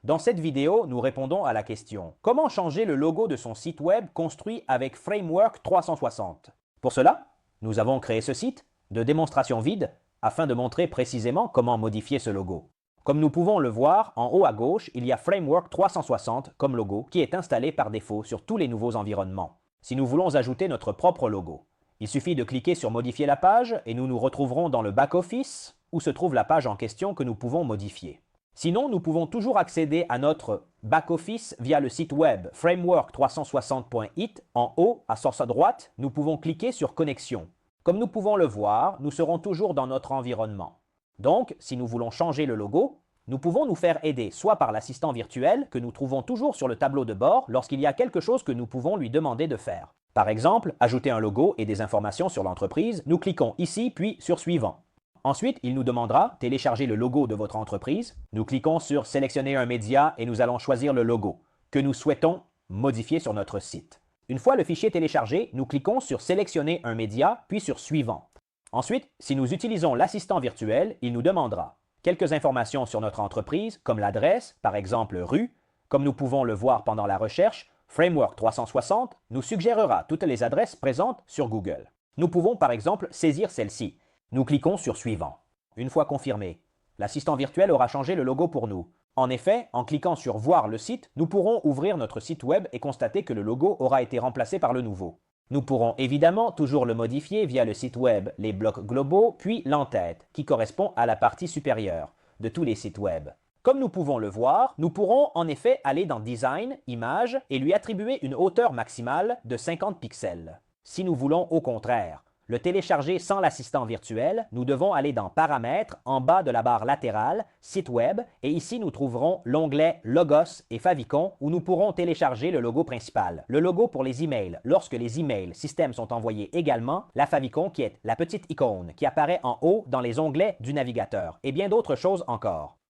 Dans cette vidéo, nous répondons à la question « Comment changer le logo de son site web construit avec Framework 360 ?» Pour cela, nous avons créé ce site de démonstration vide afin de montrer précisément comment modifier ce logo. Comme nous pouvons le voir, en haut à gauche, il y a Framework 360 comme logo qui est installé par défaut sur tous les nouveaux environnements. Si nous voulons ajouter notre propre logo, il suffit de cliquer sur Modifier la page et nous nous retrouverons dans le back-office où se trouve la page en question que nous pouvons modifier. Sinon, nous pouvons toujours accéder à notre back-office via le site web framework360.it. En haut, à source à droite, nous pouvons cliquer sur Connexion. Comme nous pouvons le voir, nous serons toujours dans notre environnement. Donc, si nous voulons changer le logo, nous pouvons nous faire aider soit par l'assistant virtuel que nous trouvons toujours sur le tableau de bord lorsqu'il y a quelque chose que nous pouvons lui demander de faire. Par exemple, ajouter un logo et des informations sur l'entreprise, nous cliquons ici puis sur Suivant. Ensuite, il nous demandera « Télécharger le logo de votre entreprise ». Nous cliquons sur « Sélectionner un média » et nous allons choisir le logo que nous souhaitons modifier sur notre site. Une fois le fichier téléchargé, nous cliquons sur « Sélectionner un média » puis sur « Suivant ». Ensuite, si nous utilisons l'assistant virtuel, il nous demandera quelques informations sur notre entreprise, comme l'adresse, par exemple rue. Comme nous pouvons le voir pendant la recherche, Framework 360 nous suggérera toutes les adresses présentes sur Google. Nous pouvons par exemple saisir celle-ci. Nous cliquons sur Suivant. Une fois confirmé, l'assistant virtuel aura changé le logo pour nous. En effet, en cliquant sur Voir le site, nous pourrons ouvrir notre site web et constater que le logo aura été remplacé par le nouveau. Nous pourrons évidemment toujours le modifier via le site web, les blocs globaux, puis l'entête, qui correspond à la partie supérieure de tous les sites web. Comme nous pouvons le voir, nous pourrons en effet aller dans Design, Images et lui attribuer une hauteur maximale de 50 pixels. Si nous voulons au contraire le télécharger sans l'assistant virtuel, nous devons aller dans Paramètres, en bas de la barre latérale, Site web, et ici nous trouverons l'onglet Logos et Favicon où nous pourrons télécharger le logo principal. Le logo pour les emails, lorsque les emails système sont envoyés également, la Favicon qui est la petite icône qui apparaît en haut dans les onglets du navigateur, et bien d'autres choses encore.